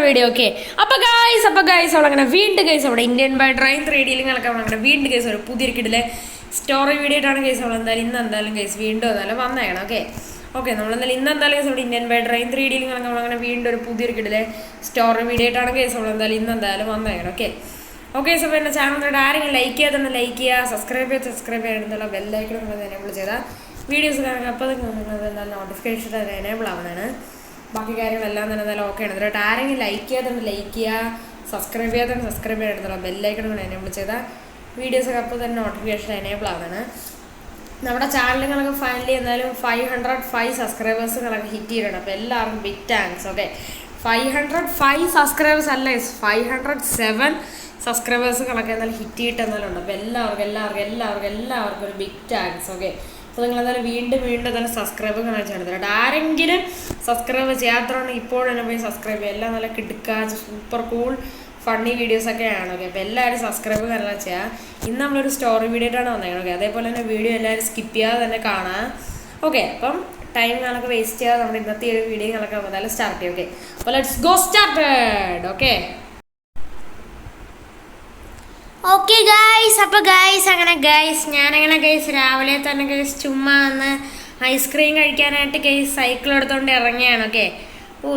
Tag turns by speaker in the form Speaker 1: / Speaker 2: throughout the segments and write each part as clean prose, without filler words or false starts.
Speaker 1: Video. Okay, അപ്പോൾ guys അവളങ്ങനെ വീണ്ടും guys അവിടെ ഇന്ത്യൻ ബൈ ഡ്രൈൻ 3D അവളങ്ങനെ വീണ്ടും ഗൈസ് ഒരു പുതിയൊരു കിടിലെ സ്റ്റോറി വീഡിയോ ആയിട്ടാണ് ഗൈസ് അവൾ എന്തായാലും ഗൈസ് വീണ്ടും എന്തായാലും വന്നേക്കണം. ഓക്കെ നമ്മളെന്തായാലും ഇന്നെന്തായാലും ഗൈസ് ഇവിടെ ഇന്ത്യൻ ബൈ ഡ്രൈൻ 3D നമ്മളങ്ങനെ വീണ്ടും ഒരു പുതിയൊരു കിടിലെ സ്റ്റോറി വീഡിയോ ആയിട്ടാണ് ഗൈസ് അവൾ എന്തായാലും വന്നേക്കണം. ഓക്കെ സോ പിന്നെ ചാനൽ ആരെങ്കിലും ലൈക്ക് ചെയ്യാതെ ലൈക്ക് ചെയ്യുക, സബ്സ്ക്രൈബ് ചെയ്യാനുള്ള ബെല്ലൈക്കൺ എനേബിൾ ചെയ്താൽ വീഡിയോസ് കാണുക. അപ്പോൾ നോട്ടിഫിക്കേഷൻ എനേബിൾ ആവുന്നതാണ്. ബാക്കി കാര്യങ്ങളെല്ലാം തന്നെ നല്ല ഓക്കെ ആണ്. എന്നിട്ട് ആരെങ്കിലും ലൈക്ക് ചെയ്യാതെ ലൈക്ക് ചെയ്യുക, സബ്സ്ക്രൈബ് ചെയ്യാനുള്ള ബെല്ലൈക്കൺ എനേബിൾ ചെയ്താൽ വീഡിയോസൊക്കെ അപ്പോൾ തന്നെ നോട്ടിഫിക്കേഷൻ എനേബിൾ ആവുന്നതാണ്. നമ്മുടെ ചാനലുകളൊക്കെ ഫൈനലി എന്തായാലും 505 സബ്സ്ക്രൈബേഴ്സുകളൊക്കെ ഹിറ്റ് ചെയ്തിട്ടുണ്ട്. അപ്പോൾ എല്ലാവർക്കും ബിഗ് താങ്ക്സ്. ഓക്കെ, 505 സബ്സ്ക്രൈബേഴ്സ് അല്ലേ, 507 സബ്സ്ക്രൈബേഴ്സുകളൊക്കെ എന്തായാലും ഹിറ്റ് ചെയ്തിട്ട് എന്തായാലും ഉണ്ട്. അപ്പോൾ എല്ലാവർക്കും ഒരു ബിഗ് താങ്ക്സ്. ഓക്കെ, അപ്പോൾ നിങ്ങൾ എന്തായാലും വീണ്ടും എന്തായാലും സബ്സ്ക്രൈബ് കാണിച്ചാൽ ആരെങ്കിലും സബ്സ്ക്രൈബ് ചെയ്യാത്തതുകൊണ്ട് ഇപ്പോൾ തന്നെ പോയി സബ്സ്ക്രൈബ് ചെയ്യുക. എല്ലാം നല്ല കിടുക്കുക സൂപ്പർ കൂൾ ഫണ്ണി വീഡിയോസൊക്കെയാണ്. ഓക്കെ, അപ്പോൾ എല്ലാവരും സബ്സ്ക്രൈബ് നല്ല ചെയ്യുക. ഇന്ന് നമ്മളൊരു സ്റ്റോറി വീഡിയോ ആയിട്ടാണ് വന്നേക്കുന്നത്. ഓക്കെ, അതേപോലെ തന്നെ വീഡിയോ എല്ലാവരും സ്കിപ്പ് ചെയ്യാതെ തന്നെ കാണാം. ഓക്കെ, അപ്പം ടൈം ഞങ്ങൾക്ക് വേസ്റ്റ് ചെയ്യാതെ നമ്മുടെ ഇന്നത്തെ ഒരു വീഡിയോ ഞങ്ങൾക്ക് എന്തായാലും സ്റ്റാർട്ട് ചെയ്യും. ഓക്കെ, അപ്പോൾ let's go started. Okay guys, അപ്പോൾ അങ്ങനെ ഞാനങ്ങനെ രാവിലെ തന്നെ ചുമ്മാ ഒന്ന് ഐസ്ക്രീം കഴിക്കാനായിട്ട് സൈക്കിൾ എടുത്തുകൊണ്ട് ഇറങ്ങിയാണ്. ഓക്കെ,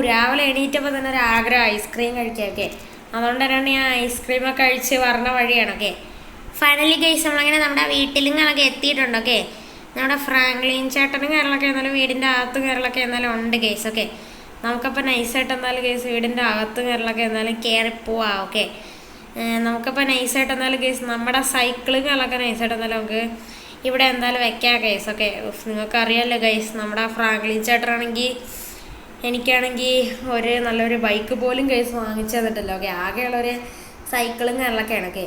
Speaker 1: രാവിലെ എണീറ്റപ്പോൾ തന്നെ ഒരു ആഗ്രഹം ഐസ്ക്രീം കഴിക്കാം. ഓക്കെ, അതുകൊണ്ട് തന്നെയാണ് ഞാൻ ഐസ്ക്രീമൊക്കെ കഴിച്ച് വരണ വഴിയാണ്. ഓക്കെ, ഫൈനലി നമ്മളങ്ങനെ നമ്മുടെ വീട്ടിലും എത്തിയിട്ടുണ്ട്. ഓക്കെ, നമ്മുടെ ഫ്രാങ്ക്ലിൻ ചേട്ടനും കാര്യങ്ങളൊക്കെ എന്നാലും വീടിൻ്റെ അകത്തും കാര്യങ്ങളൊക്കെ എന്നാലും ഉണ്ട് ഓക്കെ, നമുക്കപ്പോൾ നൈസായിട്ട് എന്തായാലും വീടിൻ്റെ അകത്തും കാര്യങ്ങളൊക്കെ എന്നാലും കയറിപ്പോവാം. ഓക്കെ, നമുക്കപ്പോൾ നൈസായിട്ട് എന്തായാലും നമ്മുടെ സൈക്കിളും കാര്യങ്ങളൊക്കെ നൈസായിട്ട് എന്തായാലും നമുക്ക് ഇവിടെ എന്തായാലും വെക്കാം ഓക്കെ, നിങ്ങൾക്കറിയാമല്ലോ നമ്മുടെ ഫ്രാങ്ക്ലിൻ ചേട്ടനാണെങ്കിൽ എനിക്കാണെങ്കിൽ ഒരു നല്ലൊരു ബൈക്ക് പോലും വാങ്ങിച്ചു തന്നിട്ടല്ലോ. ഓക്കെ, ആകെയുള്ളൊരു സൈക്കിളും കാര്യങ്ങളൊക്കെയാണ്. ഓക്കെ,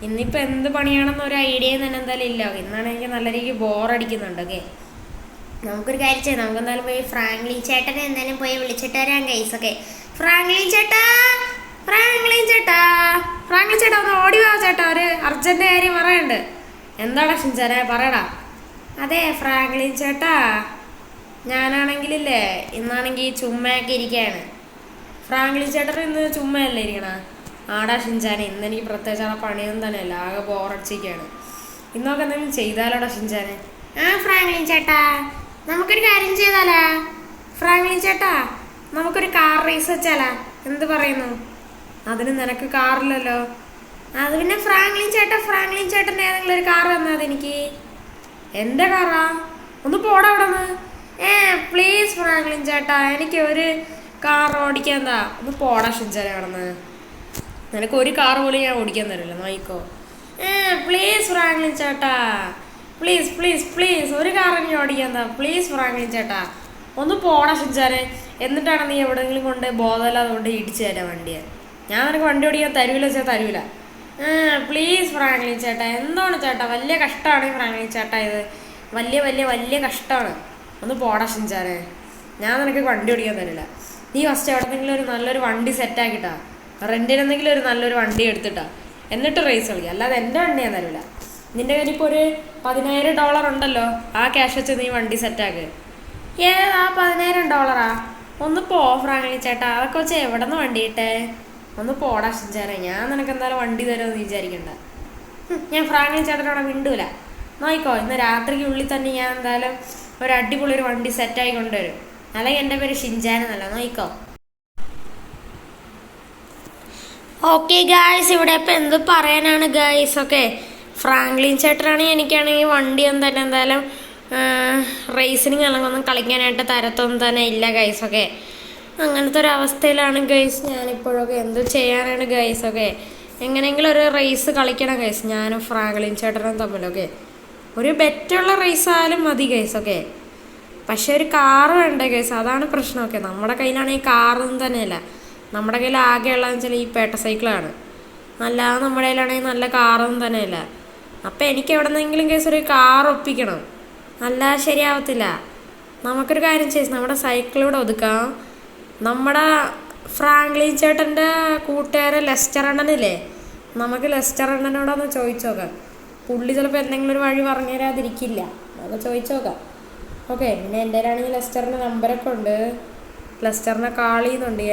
Speaker 1: ഇന്നിപ്പോൾ എന്ത് പണിയാണെന്ന് ഒരു ഐഡിയ തന്നെ എന്തായാലും ഇല്ല. ഓക്കെ, ഇന്നാണ് എനിക്ക് നല്ല രീതിക്ക് ബോറടിക്കുന്നുണ്ട്. ഓക്കെ, നമുക്കൊരു കാര്യം ചെയ്യാം, നമുക്ക് എന്തായാലും പോയി ഫ്രാങ്ക്ലിൻ ചേട്ടനെ എന്തായാലും പോയി വിളിച്ചിട്ട് വരാം ഓക്കെ, ഫ്രാങ്ക്ലിൻ ചേട്ടാ ഒന്ന് ഓടി വാ ചേട്ടാ, ഒരു അർജന്റ് കാര്യം പറയുന്നുണ്ട്. എന്താടാ ഷിൻചാനെ പറയടാ. അതെ ഫ്രാങ്ക്ലിൻ ചേട്ടാ, ഞാനാണെങ്കിലില്ലേ ഇന്നാണെങ്കിൽ ചുമ്മയൊക്കെ ഇരിക്കുകയാണ്. ഫ്രാങ്ക്ലിൻ ചേട്ടൻ ഇന്ന് ചുമ്മയല്ലേ ഇരിക്കണ? ആടാ ഷിൻചാനെ, ഇന്ന് എനിക്ക് പ്രത്യേകിച്ച് ആ പണിയൊന്നും തന്നെയല്ല, ആകെ ബോറടിച്ചിരിക്കുകയാണ്. ഇന്നൊക്കെ എന്തെങ്കിലും ചെയ്താലോടാ ഷിൻചാനെ? ഫ്രാങ്ക്ലിൻ ചേട്ടാ, നമുക്കൊരു കാര്യം ചെയ്താലാ? ഫ്രാങ്ക്ലിൻ ചേട്ടാ, നമുക്കൊരു കാർ റേസ് വെച്ചാലാ? എന്ത് പറയുന്നു? അതിന് നിനക്ക് കാറില്ലല്ലോ. അത് പിന്നെ ഫ്രാങ്ക്ലിൻ ചേട്ടൻ്റെ ഏതെങ്കിലും ഒരു കാർ തന്നാ അതെനിക്ക്. എൻ്റെ കാറാ? ഒന്ന് പോടാ അവിടെ നിന്ന്. പ്ലീസ് ഫ്രാങ്ക്ലിൻ ചേട്ടാ, എനിക്ക് ഒരു കാർ ഓടിക്കാൻ താ. ഒന്ന് പോടാ ഷിൻചാനെ അവിടെ നിന്ന്. നിനക്ക് ഒരു കാർ പോലും ഞാൻ ഓടിക്കാൻ തരില്ല, നോയിക്കോ. പ്ലീസ് ഫ്രാങ്ക്ലിൻ ചേട്ടാ, പ്ലീസ് ഒരു കാർ എനിക്ക് ഓടിക്കാൻ താ പ്ലീസ് ഫ്രാങ്ക്ലിൻ ചേട്ടാ. ഒന്ന് പോടാ ഷിൻചാനെ. എന്നിട്ടാണ് നീ എവിടെയെങ്കിലും കൊണ്ട് ബോധമില്ലാതെ കൊണ്ട് ഇടിച്ചു തരാം വണ്ടിയെ. ഞാൻ നിനക്ക് വണ്ടി ഓടിക്കാൻ തരൂല. പ്ലീസ് ഫ്രാങ്ക്ലിൻ ചേട്ടാ, എന്താണ് ചേട്ടാ, വലിയ കഷ്ടമാണ് ഫ്രാങ്ക്ലിൻ ചേട്ടാ, ഇത് വലിയ കഷ്ടമാണ്. ഒന്ന് പോടാ ഷിൻചാനെ, ഞാൻ നിനക്ക് വണ്ടി ഓടിക്കാൻ തരില്ല. നീ ഫസ്റ്റ് എവിടെന്നെങ്കിലും ഒരു നല്ലൊരു വണ്ടി സെറ്റാക്കിട്ടാ, റെൻറ്റിനെന്തെങ്കിലും ഒരു നല്ലൊരു വണ്ടി എടുത്തിട്ടാ, എന്നിട്ട് റേസ് കളിക്കുക. അല്ലാതെ എൻ്റെ വണ്ടി ഞാൻ തരില്ല. നിൻ്റെ കയ്യിൽ ഇപ്പോൾ ഒരു $10,000 ഉണ്ടല്ലോ, ആ ക്യാഷ് വെച്ച് നീ വണ്ടി സെറ്റാക്ക്. ഏതാ $10,000? ഒന്ന് പോ ഫ്രാങ്ക്ലിൻ ചേട്ടാ, അതൊക്കെ വെച്ച് എവിടെ നിന്ന് വണ്ടി ഇട്ടേ? ഒന്ന് പോടാ ഷിൻചാനെ, ഞാൻ നിനക്ക് എന്തായാലും വണ്ടി തരുമെന്ന് വിചാരിക്കണ്ട. ഞാൻ ഫ്രാങ്ക്ലിൻ ചേട്ടനോടെ മിണ്ടൂല, നോയിക്കോ. ഇന്ന് രാത്രിക്കുള്ളിൽ തന്നെ ഞാൻ എന്തായാലും ഒരു അടിപൊളി ഒരു വണ്ടി സെറ്റായി കൊണ്ടുവരും. അല്ലെങ്കിൽ എൻ്റെ പേര് ഷിൻചാൻ എന്നല്ല, നോയിക്കോ. ഓക്കെ ഗായ്സ്, ഇവിടെ ഇപ്പം എന്ത് പറയാനാണ് ഗായ്സ്. ഓക്കെ, ഫ്രാങ്ക്ലിൻ ചേട്ടനാണെങ്കിൽ എനിക്കാണെങ്കിൽ വണ്ടി എന്തായാലും റേസിന് ഒന്നും കളിക്കാനായിട്ട് തരത്തൊന്നും തന്നെ ഇല്ല ഗൈസ്. ഓക്കെ, അങ്ങനത്തെ ഒരു അവസ്ഥയിലാണ് ഗൈസ് ഞാനിപ്പോഴൊക്കെ. എന്ത് ചെയ്യാനാണ് ഗൈസ്. ഓക്കെ, എങ്ങനെയെങ്കിലും ഒരു റേസ് കളിക്കണം ഗൈസ്, ഞാനും ഫ്രാങ്ക്ലിൻ ചേട്ടനും തമ്മിലൊക്കെ. ഒരു ബെറ്റുള്ള റേസ് ആയാലും മതി ഗൈസ്. ഓക്കെ, പക്ഷെ ഒരു കാറ് വേണ്ടേ ഗൈസ്, അതാണ് പ്രശ്നം. ഓക്കെ, നമ്മുടെ കയ്യിലാണെങ്കിൽ കാറൊന്നും തന്നെയല്ല, നമ്മുടെ കയ്യിൽ ആകെ ഉള്ളതെന്ന് വെച്ചാൽ ഈ പേട്ട സൈക്കിളാണ്. അല്ലാതെ നമ്മുടെ കയ്യിലാണെങ്കിൽ നല്ല കാറൊന്നും തന്നെയല്ല. അപ്പം എനിക്ക് എവിടെ നിന്നെങ്കിലും ഗൈസ് ഒരു കാർ ഒപ്പിക്കണം, അല്ലാതെ ശരിയാവത്തില്ല. നമുക്കൊരു കാര്യം ചെയ്ത് നമ്മുടെ സൈക്കിളിലൂടെ ഒതുക്കാം. നമ്മുടെ ഫ്രാങ്ക്ലിൻ ചേട്ടൻ്റെ കൂട്ടുകാരൻ ലെസ്റ്റർ അണ്ണനില്ലേ, നമുക്ക് ലെസ്റ്റർ അണ്ണനോടൊന്ന് ചോദിച്ചു നോക്കാം. പുള്ളി ചിലപ്പോൾ എന്തെങ്കിലും ഒരു വഴി പറഞ്ഞു തരാതിരിക്കില്ല, നമുക്ക് ചോദിച്ചു നോക്കാം. ഓക്കെ, പിന്നെ എൻ്റെ കയ്യിലാണെങ്കിൽ ലെസ്റ്ററിൻ്റെ നമ്പറൊക്കെ ഉണ്ട്, ലെസ്റ്ററിനെ കാൾ ചെയ്യുന്നുണ്ട്.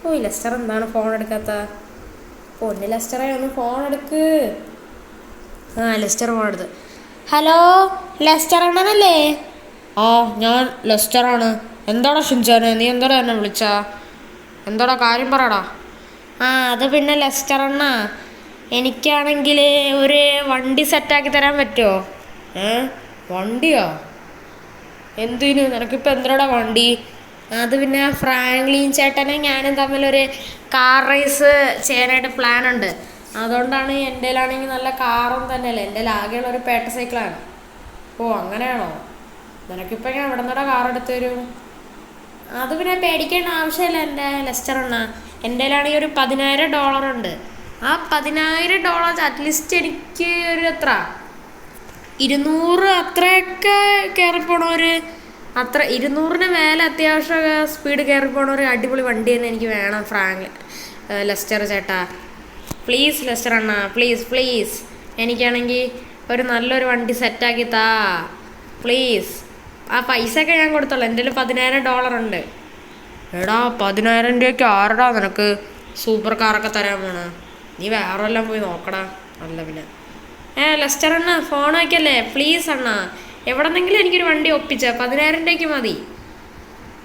Speaker 1: ഓ ലെസ്റ്റർ എന്താണ് ഫോൺ എടുക്കാത്ത? പൊന്ന് ലെസ്റ്ററെ ഒന്ന് ഫോൺ എടുക്ക്. ലെസ്റ്റർ ഫോൺ എടുത്ത്. ഹലോ ലെസ്റ്റർ അണ്ണനല്ലേ? ഞാൻ ലെസ്റ്ററാണ്. എന്താടാ ഷിൻചാനെ, നീ എന്താടാ എന്നെ വിളിച്ചാ? എന്താടാ കാര്യം പറയടാ. അത് പിന്നെ ലെസ്റ്റർ അണ്ണാ, എനിക്കാണെങ്കിൽ ഒരു വണ്ടി സെറ്റാക്കി തരാൻ പറ്റുമോ? വണ്ടിയോ? എന്തിനു? നിനക്കിപ്പോൾ എന്തിനാടാ വണ്ടി? അത് പിന്നെ ഫ്രാങ്ക്ലിൻ ചേട്ടനും ഞാനും തമ്മിലൊരു കാർ റേസ് ചെയ്യാനായിട്ട് പ്ലാനുണ്ട്. അതുകൊണ്ടാണ് എൻ്റെ കയ്യിലാണെങ്കിൽ നല്ല കാറും തന്നെയല്ലേ, എൻ്റെ ആകെയുള്ള ഒരു പേട്ട സൈക്കിളാണ്. അങ്ങനെയാണോ? നിനക്കിപ്പോൾ ഞാൻ എവിടെ നിന്നാ കാർ എടുത്തു തരും? അത് പിന്നെ പേടിക്കേണ്ട ആവശ്യമില്ല എൻ്റെ ലെസ്റ്റർ അണ്ണാ. എൻ്റെ കയ്യിലാണെങ്കിൽ ഒരു $10,000 ഉണ്ട്. ആ $10,000 അറ്റ്ലീസ്റ്റ് എനിക്ക് ഒരു എത്ര 200 അത്രയൊക്കെ കയറിപ്പോണൊരു, അത്ര 200-ന് മേലെ അത്യാവശ്യം സ്പീഡ് കയറിപ്പോണ ഒരു അടിപൊളി വണ്ടി തന്നെ എനിക്ക് വേണം ലെസ്റ്റർ ചേട്ടാ. പ്ലീസ് ലെസ്റ്റർ അണ്ണാ, പ്ലീസ് എനിക്കാണെങ്കിൽ ഒരു നല്ലൊരു വണ്ടി സെറ്റാക്കി താ പ്ലീസ്. ആ പൈസയൊക്കെ ഞാൻ കൊടുത്തോളാം. എൻ്റെ കയ്യിൽ $10,000 ഉണ്ട്. എടാ 10,000 രൂപയ്ക്ക് ആരടാ നിനക്ക് സൂപ്പർ കാറൊക്കെ തരാൻ പോണ? നീ വേറെ എല്ലാം പോയി നോക്കടാ. അല്ല പിന്നെ ലെസ്റ്റർ അണ്ണ ഫോൺ വയ്ക്കല്ലേ പ്ലീസ് അണ്ണാ. എവിടെന്നെങ്കിലും എനിക്കൊരു വണ്ടി ഒപ്പിച്ച 10,000 രൂപയ്ക്ക് മതി.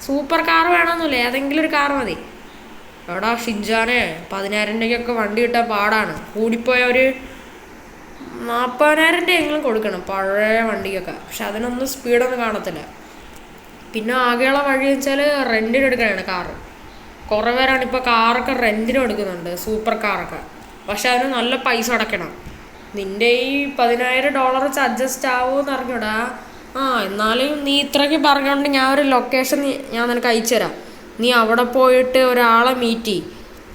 Speaker 1: സൂപ്പർ കാർ വേണമെന്നില്ല, ഏതെങ്കിലും ഒരു കാർ മതി. എടാ ഷിൻചാനെ, 10,000 രൂപയ്ക്കൊക്കെ വണ്ടി കിട്ടാൻ പാടാണ്. കൂടിപ്പോയ ഒരു 40,000 രൂപയെങ്കിലും കൊടുക്കണം പഴയ വണ്ടിക്കൊക്കെ. പക്ഷെ അതിനൊന്നും സ്പീഡൊന്നും കാണത്തില്ല. പിന്നെ ആകെയുള്ള വഴി വെച്ചാൽ റെൻറ്റിന് എടുക്കാനാണ് കാറ്. കുറേ പേരാണ് ഇപ്പോൾ കാറൊക്കെ റെൻറ്റിന് എടുക്കുന്നുണ്ട്, സൂപ്പർ കാറൊക്കെ. പക്ഷെ അതിന് നല്ല പൈസ അടയ്ക്കണം. നിൻ്റെ ഈ $10,000 വെച്ച് അഡ്ജസ്റ്റ് ആവുമെന്ന് അറിഞ്ഞൂടാ. എന്നാലും നീ ഇത്രയ്ക്ക് പറഞ്ഞുകൊണ്ട് ഞാൻ ഒരു ലൊക്കേഷൻ ഞാൻ നിനക്ക് അയച്ചു തരാം. നീ അവിടെ പോയിട്ട് ഒരാളെ മീറ്റ് ചെയ്യും.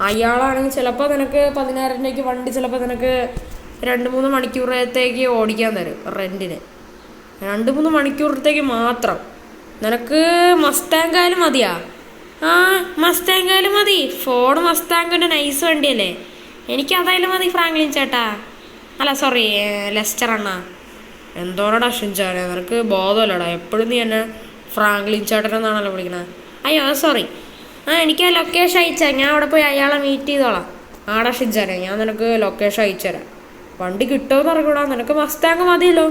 Speaker 1: അയാളാണെങ്കിൽ ചിലപ്പോൾ നിനക്ക് 10,000 രൂപയ്ക്ക് വണ്ടി ചിലപ്പോൾ നിനക്ക് 2-3 മണിക്കൂറത്തേക്ക് ഓടിക്കാൻ തരും റെൻറ്റിന്. 2-3 മണിക്കൂറത്തേക്ക് മാത്രം. നിനക്ക് മസ്താങ്കായാലും മതിയാ? മസ്താങ്കായാലും മതി. ഫോർഡ് മസ്താങ്കിൻ്റെ നൈസ് വണ്ടിയല്ലേ, എനിക്ക് അതായാലും മതി ഫ്രാങ്ക്ലിൻ ചേട്ടാ. അല്ല സോറി ലെസ്റ്റർ അണ്ണാ. എന്തോടാ ഷിൻചാനെ, നിനക്ക് ബോധമല്ലടാ. എപ്പോഴും നീ എന്നെ ഫ്രാങ്ക്ലിൻ ചേട്ടനെന്നാണല്ലോ വിളിക്കണത്. അയ്യോ സോറി. എനിക്ക് ആ ലൊക്കേഷൻ അയച്ചാൽ ഞാൻ അവിടെ പോയി അയാളെ മീറ്റ് ചെയ്തോളാം. ആടാ ഷിൻചാനെ, ഞാൻ നിനക്ക് ലൊക്കേഷൻ അയച്ചു തരാം. വണ്ടി കിട്ടുമെന്ന് അറിഞ്ഞൂടാ. നിനക്ക് മസ്താങ്ക് മതിയല്ലോ.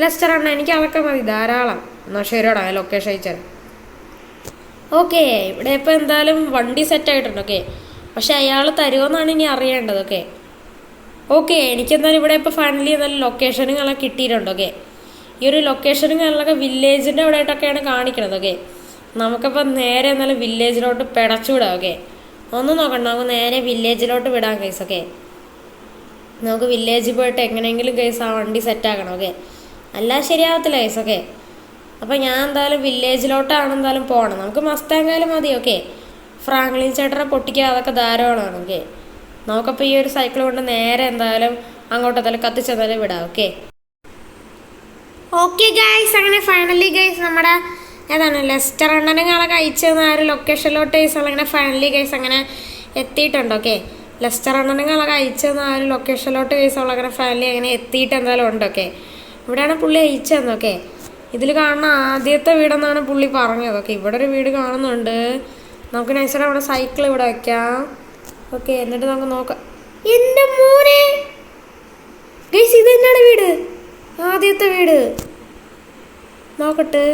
Speaker 1: ലെസ്റ്റർ അണ്ണ, എനിക്ക് അതൊക്കെ മതി ധാരാളം. എന്നാൽ ശരിയോടാ, ലൊക്കേഷൻ അയച്ചു തരാം. ഓക്കെ, ഇവിടെ ഇപ്പോൾ എന്തായാലും വണ്ടി സെറ്റായിട്ടുണ്ട്. പക്ഷെ അയാൾ തരുമോയെന്നാണ് ഇനി അറിയേണ്ടത്. എനിക്കെന്തായാലും ഇവിടെ ഇപ്പോൾ ഫൈനലി എന്തായാലും ലൊക്കേഷനുകളൊക്കെ കിട്ടിയിട്ടുണ്ട്. ഈ ഒരു ലൊക്കേഷനുകളിലൊക്കെ വില്ലേജിൻ്റെ അവിടെ ആയിട്ടൊക്കെയാണ് കാണിക്കണത്. നമുക്കപ്പോൾ നേരെ എന്നാലും വില്ലേജിലോട്ട് പിടച്ചു വിടാം. ഒന്നും നോക്കണ്ട, നമുക്ക് നേരെ വില്ലേജിലോട്ട് വിടാം കേസ്. നമുക്ക് വില്ലേജിൽ പോയിട്ട് എങ്ങനെയെങ്കിലും കേസ് ആ വണ്ടി സെറ്റാക്കണം. അല്ലാതെ ശരിയാവത്തില്ല കേസ്. അപ്പോൾ ഞാൻ എന്തായാലും വില്ലേജിലോട്ടാണ് എന്തായാലും പോകണം. നമുക്ക് മസ്താങ്കായാലും മതി. ഫ്രാങ്ക്ലിൻ ചേട്ടനെ പൊട്ടിക്കുക അതൊക്കെ ധാരാളമാണ്. നമുക്കപ്പോൾ ഈ ഒരു സൈക്കിൾ കൊണ്ട് നേരെ എന്തായാലും അങ്ങോട്ട് എന്തായാലും കത്തിച്ചെന്തായാലും വിടാം. ഓക്കെ ഗൈസ്, അങ്ങനെ ഫൈനലി ഗൈസ് നമ്മുടെ ഏതാണ് ലെസ്റ്റർ അണ്ണനങ്ങളൊക്കെ അയച്ചു തന്ന ആ ഒരു ലൊക്കേഷനിലോട്ട് ഗൈസ് അങ്ങനെ ഫൈനലി ഗൈസ് അങ്ങനെ എത്തിയിട്ടുണ്ട്. ലെസ്റ്റർ അണ്ണനങ്ങളൊക്കെ അയച്ചു തന്ന ആ ഒരു ലൊക്കേഷനിലോട്ട് ഗൈസ് അങ്ങനെ ഫൈനലി അങ്ങനെ എത്തിയിട്ട് എന്തായാലും ഉണ്ട്. ഇവിടെയാണ് പുള്ളി അയച്ചു തന്നത്. ഇതിൽ കാണുന്ന ആദ്യത്തെ വീടെന്നാണ് പുള്ളി പറഞ്ഞത്. ഇവിടെ ഒരു വീട് കാണുന്നുണ്ട്. നമുക്ക് നൈസായിട്ട് അവിടെ സൈക്കിൾ ഇവിടെ വയ്ക്കാം. എന്നിട്ട് നമുക്ക് നോക്കാം. എൻ്റെ മോനെ ഗൈസ്, ഇത് തന്നെയാണ് വീട്, ആദ്യത്തെ വീട്. നോക്കട്ടെ,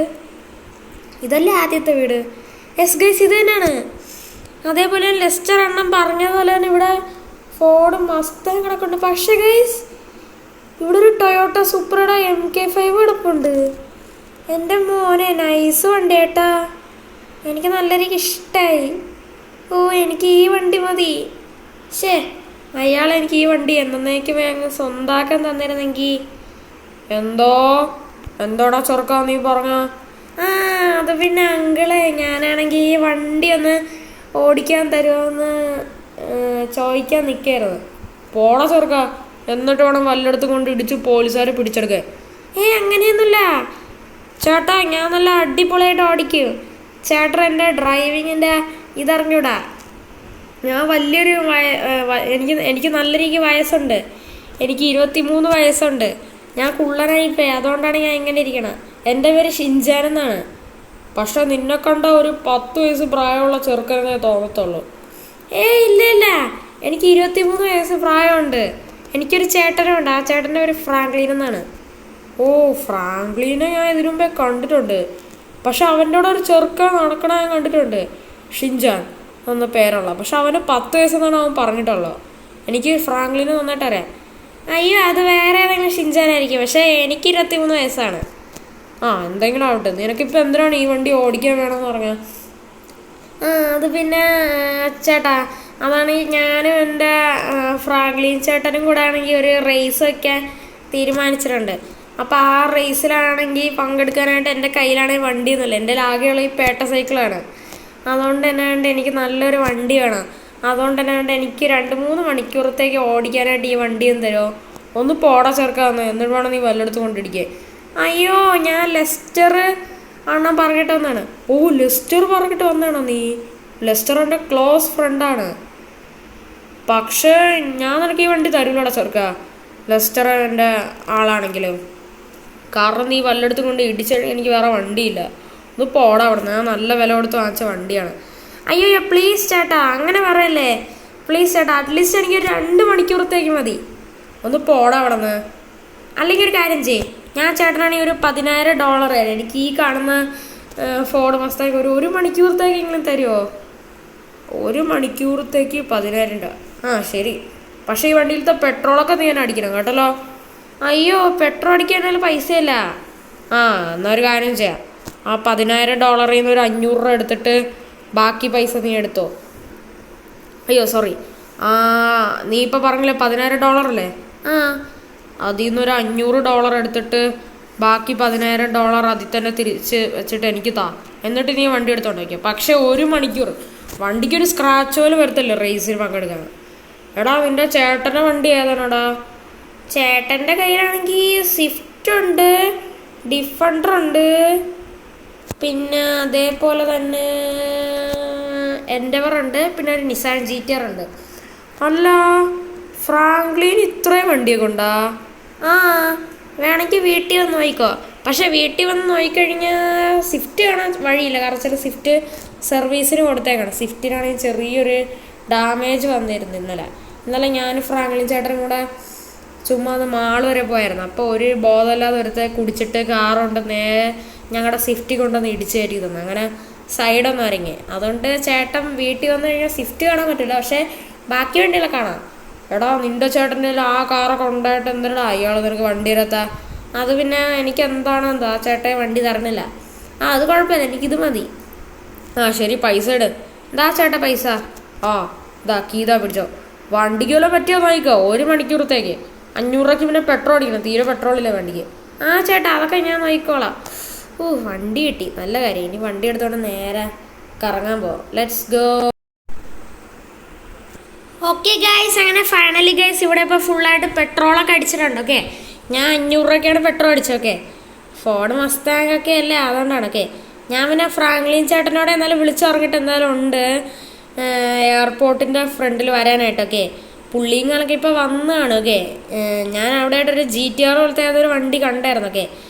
Speaker 1: ഇതല്ലേ ആദ്യത്തെ വീട്? യെസ് ഗൈസ്, ഇത് തന്നെയാണ്. അതേപോലെ ലെസ്റ്റർ അണ്ണൻ പറഞ്ഞതുപോലെ തന്നെ ഇവിടെ ഫോർഡ് മസ്താങ് കിടക്കുന്നുണ്ട്. പക്ഷേ ഗൈസ്, ഇവിടെ ഒരു ടൊയോട്ട സൂപ്രയുടെ MK5 കിടപ്പുണ്ട്. എൻ്റെ മോനെ നൈസ് വണ്ടി ഏട്ടാ, എനിക്ക് നല്ല രീതിക്ക് ഇഷ്ടമായി. എനിക്ക് ഈ വണ്ടി മതി. അയാൾ എനിക്ക് ഈ വണ്ടി എന്നേക്കും വേഗം സ്വന്താക്കാൻ തന്നിരുന്നെങ്കിൽ. എന്തോടാ ചെറുക്കാ നീ പറഞ്ഞ? അത് പിന്നെ അങ്കിളെ, ഞാനാണെങ്കിൽ ഈ വണ്ടി ഒന്ന് ഓടിക്കാൻ തരുമോയെന്ന് ചോദിക്കാൻ നിൽക്കരുത്. പോടാ ചെറുക്ക, എന്നിട്ട് വേണം വല്ലയിടത്തും കൊണ്ട് ഇടിച്ച് പോലീസുകാർ പിടിച്ചെടുക്കാൻ. അങ്ങനെയൊന്നുമില്ല ചേട്ടാ, ഞാൻ നല്ല അടിപൊളിയായിട്ട് ഓടിക്കും. ചേട്ടൻ എൻ്റെ ഡ്രൈവിങ്ങിൻ്റെ ഇതറിഞ്ഞൂടാ. ഞാൻ വലിയൊരു എനിക്ക് നല്ല രീതിക്ക് വയസ്സുണ്ട്. എനിക്ക് 23 വയസ്സുണ്ട്. ഞാൻ കുള്ളനായിപ്പോയി, അതുകൊണ്ടാണ് ഞാൻ ഇങ്ങനെ ഇരിക്കണം. എൻ്റെ പേര് ഷിൻചാൻ എന്നാണ്. പക്ഷെ നിന്നെ കണ്ട ഒരു 10 വയസ്സ് പ്രായമുള്ള ചെറുക്കനെ തോന്നത്തുള്ളൂ. ഇല്ല ഇല്ല, എനിക്ക് 23 വയസ്സ് പ്രായമുണ്ട്. എനിക്കൊരു ചേട്ടനുണ്ട്. ആ ചേട്ടൻ്റെ ഒരു ഫ്രാങ്ക്ലിൻ എന്നാണ്. ഓ, ഫ്രാങ്ക്ലിനെ ഞാൻ ഇതിനു മുമ്പേ കണ്ടിട്ടുണ്ട്. പക്ഷെ അവൻ്റെ കൂടെ ഒരു ചെറുക്കൻ നടക്കണ ഞാൻ കണ്ടിട്ടുണ്ട്, ഷിൻജാൻ എന്ന പേരുള്ള. പക്ഷെ അവന് 10 വയസ്സെന്നാണ് അവൻ പറഞ്ഞിട്ടുള്ളത്. എനിക്ക് ഫ്രാങ്ക്ലിനെ നന്നായിട്ട് അറിയാം. അയ്യോ, അത് വേറെ ഏതെങ്കിലും ഷിൻജാനായിരിക്കും. പക്ഷേ എനിക്ക് 23 വയസ്സാണ്. എന്തെങ്കിലും ആവട്ടെ. നിനക്കിപ്പോൾ എന്തിനാണ് ഈ വണ്ടി ഓടിക്കാൻ വേണമെന്ന് പറഞ്ഞാൽ? അത് പിന്നെ ചേട്ടാ, അതാണെങ്കിൽ ഞാനും എൻ്റെ ഫ്രാങ്ക്ലിൻ ചേട്ടനും കൂടെ ആണെങ്കിൽ ഒരു റേസ് വയ്ക്കാൻ തീരുമാനിച്ചിട്ടുണ്ട്. അപ്പോൾ ആ റേസിലാണെങ്കിൽ പങ്കെടുക്കാനായിട്ട് എൻ്റെ കയ്യിലാണെങ്കിൽ വണ്ടിയൊന്നുമില്ല. എൻ്റെ ആകെയുള്ള ഈ പേട്ട സൈക്കിളാണ്. അതുകൊണ്ട് തന്നെ എനിക്ക് നല്ലൊരു വണ്ടി വേണം. അതുകൊണ്ട് തന്നെ എനിക്ക് 2-3 മണിക്കൂറത്തേക്ക് ഓടിക്കാനായിട്ട് ഈ വണ്ടിയും തരുമോ? ഒന്ന് പോടാ ചേർക്കാമെന്ന്. എന്നിട്ട് വേണം നീ വല്ലയിടത്ത് കൊണ്ടിരിക്കേ. അയ്യോ, ഞാൻ ലെസ്റ്റർ അണ്ണൻ പറഞ്ഞിട്ട് വന്നാണ്. ഓ, ലെസ്റ്റർ പറഞ്ഞിട്ട് വന്നാണോ നീ? ലെസ്റ്റർ എൻ്റെ ക്ലോസ് ഫ്രണ്ടാണ്. പക്ഷേ ഞാൻ നിനക്ക് ഈ വണ്ടി തരൂലടാ ചെറുക്ക, ലെസ്റ്റർ എൻ്റെ ആളാണെങ്കിലും. കാരണം നീ വല്ലയിടത്തും കൊണ്ട് ഇടിച്ചെടുക്കാൻ എനിക്ക് വേറെ വണ്ടിയില്ല. ഒന്ന് പോടാ അവിടെ നിന്ന്. ഞാൻ നല്ല വില കൊടുത്ത് വാങ്ങിച്ച വണ്ടിയാണ്. അയ്യോ പ്ലീസ് ചേട്ടാ, അങ്ങനെ പറയല്ലേ. പ്ലീസ് ചേട്ടാ, അറ്റ്ലീസ്റ്റ് എനിക്കൊരു 2 മണിക്കൂറത്തേക്ക് മതി. ഒന്ന് പോടാ അവിടെ നിന്ന്. അല്ലെങ്കിൽ ഒരു കാര്യം ചെയ്യ്, ഞാൻ ചേട്ടനാണെങ്കിൽ ഒരു $10,000 എനിക്ക് ഈ കാണുന്ന ഫോർഡ് മസ്താങ് ഒരു മണിക്കൂറത്തേക്ക് എങ്കിലും തരുമോ? 1 മണിക്കൂറത്തേക്ക് 10,000 രൂപ. ശരി. പക്ഷേ ഈ വണ്ടിയിലത്തെ പെട്രോളൊക്കെ നീ തന്നെ അടിക്കണം കേട്ടല്ലോ. അയ്യോ, പെട്രോൾ അടിക്കാനാലും പൈസയില്ല. എന്നാൽ ഒരു കാര്യം ചെയ്യാം. ആ $10,000 നിന്ന് ഒരു 500 രൂപ എടുത്തിട്ട് ബാക്കി പൈസ നീ എടുത്തോ. അയ്യോ സോറി, നീ ഇപ്പോൾ പറഞ്ഞില്ലേ $10,000 അല്ലേ? അതിൽ നിന്നൊരു $500 എടുത്തിട്ട് ബാക്കി $10,000 അതിൽ തന്നെ തിരിച്ച് വെച്ചിട്ട് എനിക്ക് താ. എന്നിട്ട് നീ വണ്ടി എടുത്തോണ്ട് വയ്ക്കുക. പക്ഷേ 1 മണിക്കൂർ വണ്ടിക്കൊരു സ്ക്രാച്ച് പോലും വരത്തില്ല റേസിൽ പങ്കെടുക്കാൻ. എടാ, നിൻ്റെ ചേട്ടൻ്റെ വണ്ടി ഏതാണെടാ? ചേട്ടൻ്റെ കയ്യിലാണെങ്കിൽ സ്വിഫ്റ്റ് ഉണ്ട്, ഡിഫൻഡർ ഉണ്ട്, പിന്നെ അതേപോലെ തന്നെ എൻഡവർ ഉണ്ട്, പിന്നെ ഒരു നിസാൻ GTR ഉണ്ട്. അല്ല, ഫ്രാങ്ക്ലിൻ ഇത്രയും വണ്ടിയൊക്കെ ഉണ്ടാ? വേണമെങ്കിൽ വീട്ടിൽ വന്ന് നോക്കിക്കോ. പക്ഷെ വീട്ടിൽ വന്ന് നോക്കിക്കഴിഞ്ഞാൽ സ്വിഫ്റ്റ് കാണാൻ വഴിയില്ല. കാരണം ചില സ്വിഫ്റ്റ് സർവീസിന് കൊടുത്തേക്കണം. സ്വിഫ്റ്റിനാണെങ്കിൽ ചെറിയൊരു ഡാമേജ് വന്നിരുന്നു ഇന്നലെ ഞാൻ ഫ്രാങ്ക്ലിൻ ചേട്ടനും കൂടെ ചുമ്മാ ഒന്ന് മാൾ വരെ പോയായിരുന്നു. അപ്പോൾ ഒരു ബോധമില്ലാതെ ഒരുത്തെ കുടിച്ചിട്ട് കാറുണ്ട് നേരെ ഞങ്ങളുടെ സ്വിഫ്റ്റ് കൊണ്ടുവന്ന് ഇടിച്ചു കയറ്റി തന്നു. അങ്ങനെ സൈഡൊന്നും അരങ്ങി. അതുകൊണ്ട് ചേട്ടൻ വീട്ടിൽ വന്നു കഴിഞ്ഞാൽ സ്വിഫ്റ്റ് കാണാൻ പറ്റില്ല, പക്ഷേ ബാക്കി വണ്ടികളെ കാണാം. എടാ, നിൻ്റെ ചേട്ടൻ്റെ ആ കാറൊക്കെ ഉണ്ടായിട്ട് എന്തിനാ അയാൾ നിനക്ക് വണ്ടി ഇരത്താ? അത് പിന്നെ എനിക്ക് എന്താ ചേട്ടൻ വണ്ടി തരണില്ല. അത് കുഴപ്പമില്ല, എനിക്കിത് മതി. ശരി, പൈസ ഇട്. എന്താ ചേട്ടാ പൈസ? കീതാ പിടിച്ചോ. വണ്ടിക്ക് വല്ല പറ്റിയോ നോക്കിക്കോ. 1 മണിക്കൂറത്തേക്ക് 500 രൂപയ്ക്ക് പിന്നെ പെട്രോൾ അടിക്കണം. തീരെ പെട്രോളില്ല വണ്ടിക്ക്. ചേട്ടാ, അതൊക്കെ ഞാൻ നോക്കിക്കോളാം. വണ്ടി കിട്ടി, നല്ല കാര്യം. ഇനി വണ്ടി എടുത്തോണ്ട് നേരെ കറങ്ങാൻ പോവാം. Let's go. ഓക്കെ ഗൈസ്, അങ്ങനെ ഫൈനലി ഗൈസ് ഇവിടെ ഇപ്പോൾ ഫുള്ളായിട്ട് പെട്രോളൊക്കെ അടിച്ചിട്ടുണ്ട്. ഓക്കെ, ഞാൻ 500 രൂപയ്ക്കാണ് പെട്രോൾ അടിച്ചത്. ഓക്കെ, ഫോർഡ് മസ്താങ് ഒക്കെ അല്ലേ, അതുകൊണ്ടാണ്. ഓക്കെ, ഞാൻ പിന്നെ ഫ്രാങ്ക്ലിൻ ചേട്ടനോട് എന്നാലും വിളിച്ചു പറഞ്ഞിട്ട് എന്തായാലും ഉണ്ട് എയർപോർട്ടിൻ്റെ ഫ്രണ്ടിൽ വരാനായിട്ടൊക്കെ. പുള്ളിയും കണക്ക് ഇപ്പോൾ വന്നതാണ്. ഓക്കെ, ഞാൻ അവിടെ ആയിട്ടൊരു GTR പോലത്തെ ഏതൊരു വണ്ടി കണ്ടായിരുന്നു. ഓക്കെ,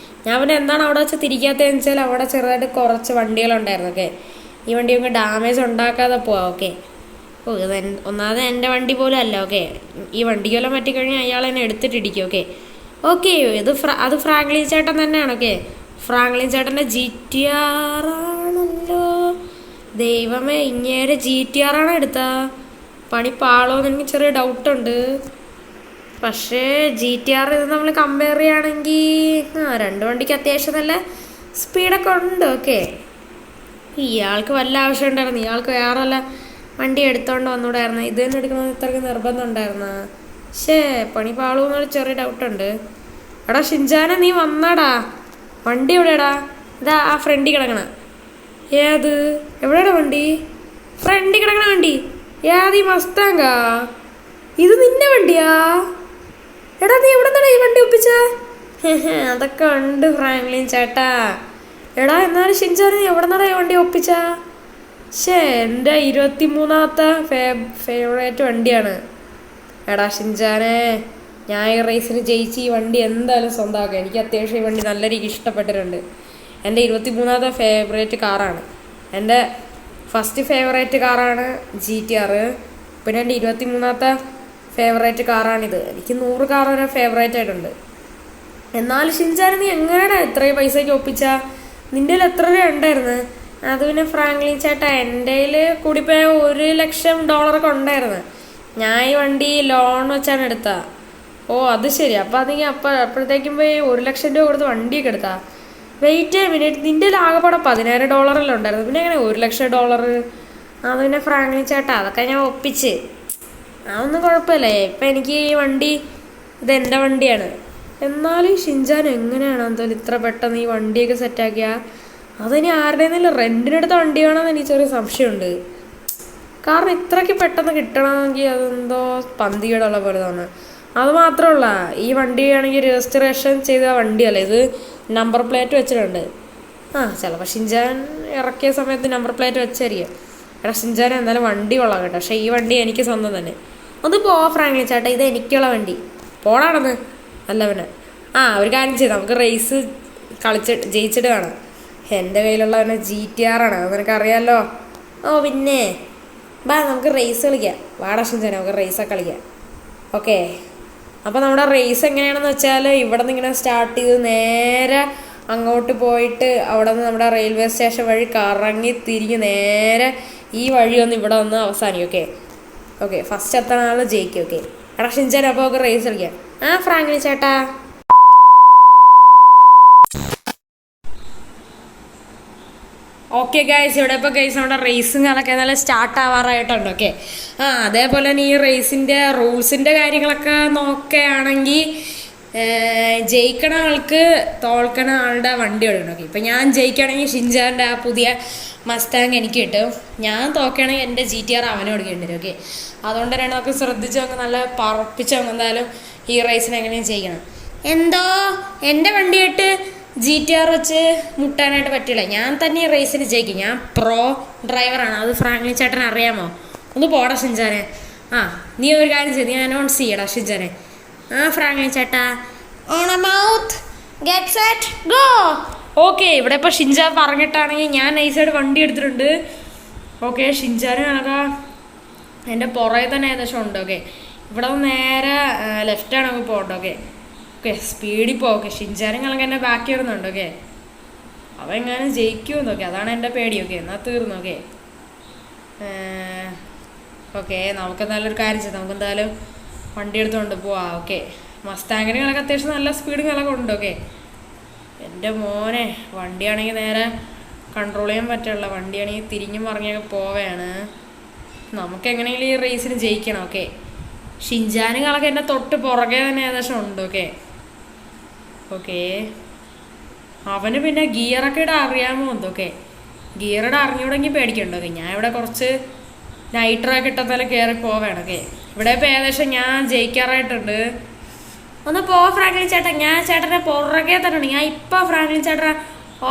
Speaker 1: ഞാൻ പിന്നെ എന്താണ് അവിടെ വെച്ച് തിരിക്കാത്തതെന്ന് വെച്ചാൽ അവിടെ ചെറുതായിട്ട് കുറച്ച് വണ്ടികളുണ്ടായിരുന്നു. ഓക്കെ, ഈ വണ്ടി നമുക്ക് ഡാമേജ് ഉണ്ടാക്കാതെ പോവാം. ഓക്കെ, ഇത് ഒന്നാമത് എൻ്റെ വണ്ടി പോലും അല്ല. ഓക്കെ, ഈ വണ്ടിക്ക് വല്ലതും പറ്റിക്കഴിഞ്ഞാൽ അയാൾ എന്നെ എടുത്തിട്ടിടിക്കും. ഓക്കെ, അത് ഫ്രാങ്ക്ലിൻ ചേട്ടൻ തന്നെയാണ്. ഓക്കെ, ഫ്രാങ്ക്ലിൻ ചേട്ടൻ്റെ GTR ആണല്ലോ. ദൈവമേ, ഇങ്ങേരെ GTR ആണ് എടുത്താ പണി പാളോന്ന് എനിക്ക് ചെറിയ ഡൗട്ടുണ്ട്. പക്ഷേ GTR ഇത് നമ്മൾ കമ്പയർ ചെയ്യുകയാണെങ്കിൽ 2 വണ്ടിക്ക് അത്യാവശ്യം നല്ല സ്പീഡൊക്കെ ഉണ്ട്. ഓക്കെ, ഇയാൾക്ക് വല്ല ആവശ്യം ഉണ്ടായിരുന്നു? ഇയാൾക്ക് വേറെ വല്ല വണ്ടി എടുത്തോണ്ട് വന്നൂടായിരുന്നു? ഇത് തന്നെ എടുക്കണമെന്ന് ഇത്രയ്ക്ക് നിർബന്ധം ഉണ്ടായിരുന്ന? പണി പാളൂന്നൊരു ചെറിയ ഡൗട്ടുണ്ട്. എടാ ഷിൻജാനെ, നീ വന്നാടാ. വണ്ടി എവിടെയാടാ? ഇതാ ആ ഫ്രണ്ടിൽ കിടക്കണ. ഏത്? എവിടെയാടാ വണ്ടി? ഫ്രണ്ടിൽ കിടക്കണ വണ്ടി ഏത്? ഈ മസ്താങ്കാ? ഇത് നിന്റെ വണ്ടിയാ? എടാ, നീ എവിടെ നിന്നാണ് ഈ വണ്ടി ഒപ്പിച്ച? അതൊക്കെ ഉണ്ട് ഫ്രാങ്ക്ലിൻ ചേട്ടാ. എടാ, എന്നാലും ഷിൻജാനെ, നീ എവിടെ നിന്നാണ് ഈ വണ്ടി ഒപ്പിച്ച? എൻ്റെ 23ാമത്തെ ഫേവറേറ്റ് വണ്ടിയാണ്. എടാ ഷിൻജാനെ, ഞാൻ ഈ റേസിന് ജയിച്ച് ഈ വണ്ടി എന്തായാലും സ്വന്തമാക്കാം. എനിക്ക് അത്യാവശ്യം ഈ വണ്ടി നല്ല രീതിക്ക് ഇഷ്ടപ്പെട്ടിട്ടുണ്ട്. എൻ്റെ 23ാമത്തെ ഫേവറേറ്റ് കാറാണ്. എൻ്റെ ഫസ്റ്റ് ഫേവറേറ്റ് കാറാണ് GTR. പിന്നെ എൻ്റെ 23ാമത്തെ ഫേവറേറ്റ് കാറാണിത്. എനിക്ക് 100 കാർ വരെ ഫേവറേറ്റ് ആയിട്ടുണ്ട്. എന്നാലും ഷിൻചാൻ നീ എങ്ങനെയാണ് ഇത്രയും പൈസയ്ക്ക് ഒപ്പിച്ചാ? നിൻ്റെ കയ്യിൽ എത്ര രൂപ ഉണ്ടായിരുന്നു? അത് പിന്നെ ഫ്രാങ്ക്ലിൻ ചേട്ടാ, എൻ്റെ കയ്യിൽ കൂടിപ്പോയ $1,00,000 ഉണ്ടായിരുന്നു. ഞാൻ ഈ വണ്ടി ലോൺ വെച്ചാണ് എടുത്താ. ഓ അത് ശരി. അപ്പം അത് നീ അപ്പോഴത്തേക്കും പോയി $1,00,000 കൊടുത്ത് വണ്ടിയൊക്കെ എടുത്താ? വെയിറ്റ് മിനിറ്റ്, നിൻ്റെ ആകെപ്പാടെ $10,000 ഉണ്ടായിരുന്നു. പിന്നെ എങ്ങനെ $1,00,000? അത് പിന്നെ ഫ്രാങ്ക്ലിൻ ചേട്ടാ, അതൊക്കെ ഞാൻ ഒപ്പിച്ച്. അതൊന്നും കുഴപ്പമില്ലേ. ഇപ്പം എനിക്ക് ഈ വണ്ടി ഇതെൻ്റെ വണ്ടിയാണ്. എന്നാലും ഷിൻചാൻ എങ്ങനെയാണ് എന്തായാലും ഇത്ര പെട്ടെന്ന് ഈ വണ്ടിയൊക്കെ സെറ്റാക്കിയ? അതിനി ആരുടെയെങ്കിലും റെൻറ്റിനെടുത്ത വണ്ടി വേണമെന്ന് എനിക്ക് ചെറിയ സംശയമുണ്ട്. കാരണം ഇത്രയ്ക്ക് പെട്ടെന്ന് കിട്ടണമെങ്കിൽ അതെന്തോ പന്തികേടുള്ള പോലെ തോന്നുന്നു. അത് മാത്രമല്ല, ഈ വണ്ടിയാണെങ്കിൽ രജിസ്ട്രേഷൻ ചെയ്ത വണ്ടിയല്ല, ഇത് നമ്പർ പ്ലേറ്റ് വെച്ചിട്ടുണ്ട്. ചിലപ്പോൾ ഷിൻചാൻ ഇറക്കിയ സമയത്ത് നമ്പർ പ്ലേറ്റ് വെച്ചായിരിക്കും. എടാ ഷിൻചാൻ എന്തായാലും വണ്ടി കൊള്ളാം കേട്ടോ. പക്ഷേ ഈ വണ്ടി എനിക്ക് സ്വന്തം തന്നെ. ഒന്ന് ഫ്രാങ്ക്ലിൻ ചേട്ടാ, ഇത് എനിക്കുള്ള വണ്ടി. പോടാണെന്ന് അല്ല പിന്നെ. ഒരു കാര്യം ചെയ്താൽ നമുക്ക് റേസ് ജയിച്ചിട്ട് കാണാം. എൻ്റെ കയ്യിലുള്ള പിന്നെ GTR ആണ്, അത് നിനക്കറിയാമല്ലോ. പിന്നെ ബാ നമുക്ക് റേസ് കളിക്കാം. വാടാ ഷിൻചാൻ, നമുക്ക് റേസൊക്കെ കളിക്കാം. ഓക്കെ, അപ്പോൾ നമ്മുടെ റേസ് എങ്ങനെയാണെന്ന് വെച്ചാൽ ഇവിടെ നിന്ന് ഇങ്ങനെ സ്റ്റാർട്ട് ചെയ്ത് നേരെ അങ്ങോട്ട് പോയിട്ട് അവിടെ നിന്ന് നമ്മുടെ റെയിൽവേ സ്റ്റേഷൻ വഴി കറങ്ങി തിരിഞ്ഞ് നേരെ ഈ വഴി ഒന്ന് ഇവിടെ വന്ന് അവസാനിക്കും. ഓക്കെ ഫസ്റ്റ് എത്തണ ആൾ ജയിക്കും. ഓക്കെ എടാ ഷിൻചാൻ, അപ്പോൾ നമുക്ക് റേസ് കളിക്കാം. ഫ്രാങ്ക്ലിൻ ചേട്ടാ. ഓക്കെ ഗൈസ്, ഇവിടെ ഇപ്പോൾ ഗൈസ് നമ്മുടെ റേസും കാര്യങ്ങളൊക്കെ നല്ല സ്റ്റാർട്ട് ആവാറായിട്ടുണ്ട്. ഓക്കെ അതേപോലെ തന്നെ ഈ റേസിൻ്റെ റൂൾസിൻ്റെ കാര്യങ്ങളൊക്കെ നോക്കുകയാണെങ്കിൽ ജയിക്കണ ആൾക്ക് തോൽക്കണ ആളുടെ വണ്ടി എടുക്കണം. ഓക്കെ ഇപ്പം ഞാൻ ജയിക്കുകയാണെങ്കിൽ ഷിൻചാൻ്റെ ആ പുതിയ മസ്റ്റാങ് എനിക്ക് കിട്ടും. ഞാൻ തോക്കുകയാണെങ്കിൽ എൻ്റെ GTR അവനെ കൊടുക്കേണ്ടി വരും. ഓക്കെ അതുകൊണ്ട് തന്നെ നമുക്ക് ശ്രദ്ധിച്ച് നോക്കാം, നല്ല പറപ്പിച്ച് നോക്കാം എന്തായാലും ഈ റേസിന് എങ്ങനെയും ചെയ്യണം. എന്തോ എൻ്റെ വണ്ടിയായിട്ട് GTR വെച്ച് മുട്ടാനായിട്ട് പറ്റില്ല. ഞാൻ തന്നെ ഈ റേസിന് ജയിക്കും. ഞാൻ പ്രോ ഡ്രൈവറാണ്. അത് ഫ്രാങ്ക്ലിൻ ചേട്ടനെ അറിയാമോ? ഒന്ന് പോടാ ഷിൻചാനെ. നീ ഒരു കാര്യം ചെയ്ത് നീ അനൗൺസ് ചെയ്യടാ ഷിൻചാനെ. ഫ്രാങ്ക്ലിൻ ചേട്ടാ, on A mouth get set go. Okay ഇവിടെ ഇപ്പോൾ ഷിൻചാൻ പറഞ്ഞിട്ടാണെങ്കിൽ ഞാൻ നൈസായിട്ട് വണ്ടി എടുത്തിട്ടുണ്ട്. ഓക്കെ ഷിൻചാന് കണക്കാ എൻ്റെ പുറകെ തന്നെ ഏകദേശം ഉണ്ട്. ഓക്കെ ഇവിടെ നേരെ ലെഫ്റ്റാണ് നമുക്ക് പോകേണ്ടത്. ഓക്കെ സ്പീഡിൽ പോ. ഓക്കെ ഷിൻചാനും കണക്ക് എന്നെ ബാക്കി വരുന്നുണ്ട്. ഓക്കെ അവ എങ്ങാനും ജയിക്കുമെന്നൊക്കെ, അതാണ് എൻ്റെ പേടി. ഓക്കെ എന്നാൽ തീർന്നു. ഓക്കെ നമുക്ക് നല്ലൊരു കാര്യം ചെയ്യാം, നമുക്ക് എന്തായാലും വണ്ടി എടുത്തുകൊണ്ട് പോവാം. ഓക്കെ മസ്താങ്ങിന് കണക്ക് അത്യാവശ്യം നല്ല സ്പീഡും കണക്ക് ഉണ്ട്. ഓക്കെ എൻ്റെ മോനെ വണ്ടിയാണെങ്കിൽ നേരെ കൺട്രോൾ ചെയ്യാൻ പറ്റുള്ള, വണ്ടിയാണെങ്കിൽ തിരിഞ്ഞും മറിഞ്ഞൊക്കെ പോവുകയാണ്. നമുക്ക് എങ്ങനെയെങ്കിലും ഈ റേസിന് ജയിക്കണം. ഓക്കെ ഷിൻചാന് കണക്ക് എൻ്റെ തൊട്ട് പുറകെ തന്നെ ഏകദേശം ഉണ്ട്. ഓക്കെ അവന് പിന്നെ ഗിയറൊക്കെ ഇടാൻ അറിയാമോ എന്തൊക്കെ? ഗിയറിടെ അറിഞ്ഞുകൂടെങ്കിൽ പേടിക്കണ്ടോ? ഞാൻ ഇവിടെ കുറച്ച് നൈട്രൊക്കെ ഇട്ടത്താലും കയറി പോവേണം. ഇവിടെ ഇപ്പോൾ ഏകദേശം ഞാൻ ജയിക്കാറായിട്ടുണ്ട്. ഒന്ന് ഫ്രാങ്ക്ലിൻ ചേട്ടാ, ഞാൻ ചേട്ടനെ പുറകെ തന്നെ ഉണ്ട്. ഞാൻ ഇപ്പോൾ ഫ്രാങ്ക്ലിൻ ചേട്ടനെ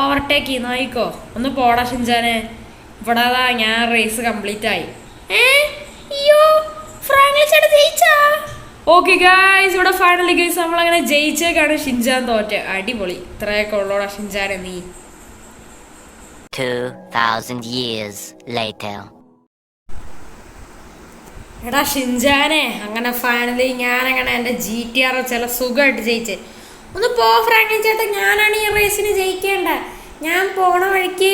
Speaker 1: ഓവർടേക്ക് ചെയ്യുന്നു. ആയിക്കോ ഒന്ന് പോടാ ഷിൻചാനെ. ഇവിടെ ഞാൻ റേസ് കംപ്ലീറ്റ് ആയി. അയ്യോ ഫ്രാങ്ക്ലിൻ ചേട്ടാ ജയിച്ചാ? ഓക്കെ ഗൈസ്, ഇവിടെ ഫൈനലി ഗൈസ് നമ്മളങ്ങനെ ജയിച്ചേക്കാണ്. ഷിൻചാൻ തോറ്റ. അടിപൊളി. ഇത്രയൊക്കെ ഉള്ളോടാ ഷിൻചാനെ നീ.
Speaker 2: 2000 years later.
Speaker 1: എടാ ഷിൻചാനെ, അങ്ങനെ ഫൈനലി ഞാനങ്ങനെ എൻ്റെ GTR ചില സുഖമായിട്ട് ജയിച്ചേ. ഒന്ന് ഫ്രാങ്ക്ലിൻ ചേട്ടാ, ഞാനാണ് ഈ റേസിന് ജയിക്കേണ്ട. ഞാൻ പോണ വഴിക്ക്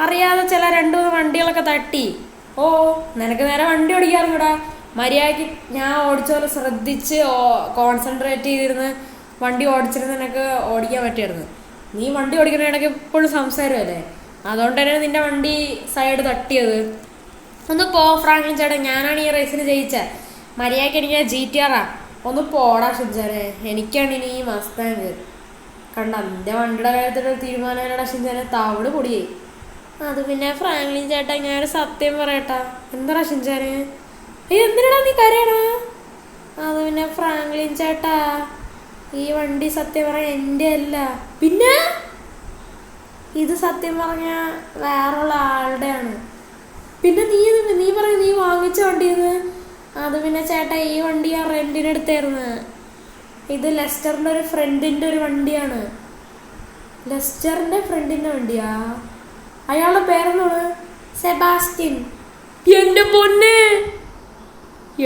Speaker 1: അറിയാതെ ചില 2-3 വണ്ടികളൊക്കെ തട്ടി. നിനക്ക് നേരെ വണ്ടി ഓടിക്കാറുണ്ടടാ. മര്യാദയ്ക്ക് ഞാൻ ഓടിച്ച പോലെ ശ്രദ്ധിച്ച് കോൺസെൻട്രേറ്റ് ചെയ്തിരുന്ന് വണ്ടി ഓടിച്ചിരുന്ന് നിനക്ക് ഓടിക്കാൻ പറ്റിയായിരുന്നു. നീ വണ്ടി ഓടിക്കണ ഇടയ്ക്ക് എപ്പോഴും സംസാരമല്ലേ, അതുകൊണ്ട് തന്നെ നിന്റെ വണ്ടി സൈഡ് തട്ടിയത്. ഒന്ന് ഫ്രാങ്ക്ലിൻ ചേട്ടാ, ഞാനാണ് ഈ റേസിന് ജയിച്ച. മര്യാദയ്ക്ക് എനിക്ക് GTR. ഒന്ന് പോടാ ഷിൻചാനെ, എനിക്കാണ് ഇനി ഈ മസ്താങ്. കണ്ട എൻ്റെ വണ്ടിയുടെ കാര്യത്തിലൊരു തീരുമാനമായിട്ടാ ഷിൻചാനെ തവിട് പൊടിയായി. അത് പിന്നെ ഫ്രാങ്ക്ലിൻ ചേട്ടാ, ഞാനൊരു സത്യം പറയട്ടാ. എന്താ ഷിൻചാനെ? എന്തിനാ നീ കരയണ? അത് പിന്നെ ഫ്രാങ്ക്ലിൻ ചേട്ടാ, ഈ വണ്ടി സത്യം പറഞ്ഞ എൻ്റെ അല്ല. പിന്നെ ഇത് സത്യം പറഞ്ഞ വേറുള്ള ആളുടെയാണ്. പിന്നെ നീ പറയും നീ വാങ്ങിച്ച വണ്ടിന്ന്. അത് പിന്നെ ചേട്ടാ, ഈ വണ്ടി ഞാൻ റെന്റിനെടുത്തായിരുന്നു. ഇത് ലെസ്റ്ററിൻ്റെ ഒരു ഫ്രണ്ടിൻ്റെ ഒരു വണ്ടിയാണ്. ലെസ്റ്ററിന്റെ ഫ്രണ്ടിന്റെ വണ്ടിയാ? അയാളുടെ പേരെന്താണ്? സെബാസ്റ്റ്യൻ. എന്റെ പൊന്നെ,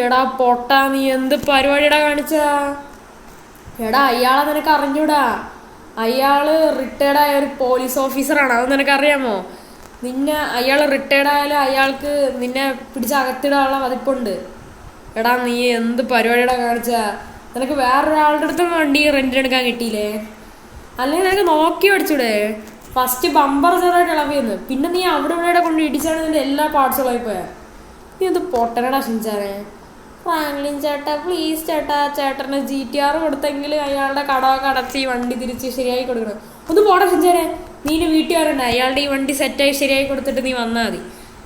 Speaker 1: എടാ പൊട്ടാ, നീ എന്ത് പരിപാടിയുടെ കാണിച്ചാ? എടാ അയാളെ നിനക്ക് അറിഞ്ഞൂടാ? അയാള് റിട്ടയർഡ് ആയ ഒരു പോലീസ് ഓഫീസറാണ്, അത് നിനക്കറിയാമോ? അയാൾ റിട്ടയർഡ് ആയാലും അയാൾക്ക് നിന്നെ പിടിച്ച് അകത്തിടാനുള്ള വകുപ്പുണ്ട്. എടാ നീ എന്ത് പരിപാടിയുടെ കാണിച്ചാ? നിനക്ക് വേറൊരാളുടെ അടുത്ത് വണ്ടി റെന്റിനെടുക്കാൻ കിട്ടിയില്ലേ? അല്ലെങ്കിൽ നിനക്ക് നോക്കി പഠിച്ചൂടെ? ഫസ്റ്റ് ബമ്പർ ചെറുതായിട്ട് ഇളവിയെന്ന്, പിന്നെ നീ അവിടെ ഇവിടെ കൊണ്ട് ഇടിച്ചാണ് നിന്റെ എല്ലാ പാർട്സുകളായി പോയാ. നീ എന്ത് പൊട്ടനടാ ഷിൻചാനെ. ഫ്രാങ്ക്ലിൻ ചേട്ടാ പ്ലീസ് ചേട്ടാ, ചേട്ടന് GTR കൊടുത്തെങ്കിൽ അയാളുടെ കടമൊക്കെ അടച്ച് ഈ വണ്ടി തിരിച്ച് ശരിയായി കൊടുക്കണം. ഒന്ന് പോടാ ഷിൻചാനെ, നീ വീട്ടിൽ വരണ്ട. അയാളുടെ ഈ വണ്ടി സെറ്റായി ശരിയായി കൊടുത്തിട്ട് നീ വന്നാൽ മതി.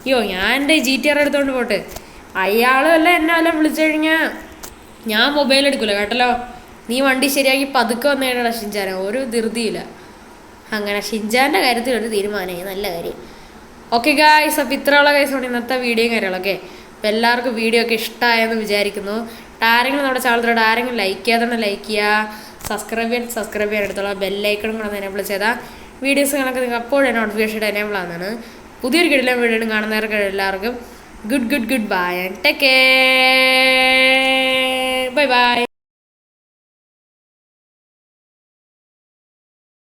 Speaker 1: അയ്യോ, ഞാൻ എൻ്റെ GTR എടുത്തോണ്ട് പോട്ടെ. അയാളും അല്ല എന്നെ വല്ല വിളിച്ചു കഴിഞ്ഞാൽ ഞാൻ മൊബൈൽ എടുക്കില്ല കേട്ടല്ലോ. നീ വണ്ടി ശരിയാക്കി പതുക്കെ വന്നു കഴിഞ്ഞാൽ ഷിൻചാനെ ഒരു ധൃതിയില്ല. അങ്ങനെ ഷിൻചാൻ്റെ കാര്യത്തിൽ ഒരു തീരുമാനമായി, നല്ല കാര്യം. ഓക്കെ ഗായ്സ്, അപ്പോൾ ഇത്രയുള്ള കേസാണ് ഇന്നത്തെ വീഡിയോയും കാര്യങ്ങളൊക്കെ. അപ്പോൾ എല്ലാവർക്കും വീഡിയോ ഒക്കെ ഇഷ്ടമായെന്ന് വിചാരിക്കുന്നു. ആരെങ്കിലും നമ്മുടെ ചാനലിലൂടെ ആരെങ്കിലും ലൈക്ക് ചെയ്യാതെ ലൈക്ക് ചെയ്യുക, സബ്സ്ക്രൈബ് ചെയ്യാൻ എടുത്തുള്ള ബെല്ലൈക്കണും കൂടെ എനേബിൾ ചെയ്താൽ വീഡിയോസുകളൊക്കെ നിങ്ങൾക്ക് അപ്പോഴേ നോട്ടിഫിക്കേഷൻ എനേബിൾ ആകുന്നതാണ്. പുതിയൊരു കിടിലൻ വീഡിയോ കാണുന്നവർക്ക് എല്ലാവർക്കും good bye and take care. By.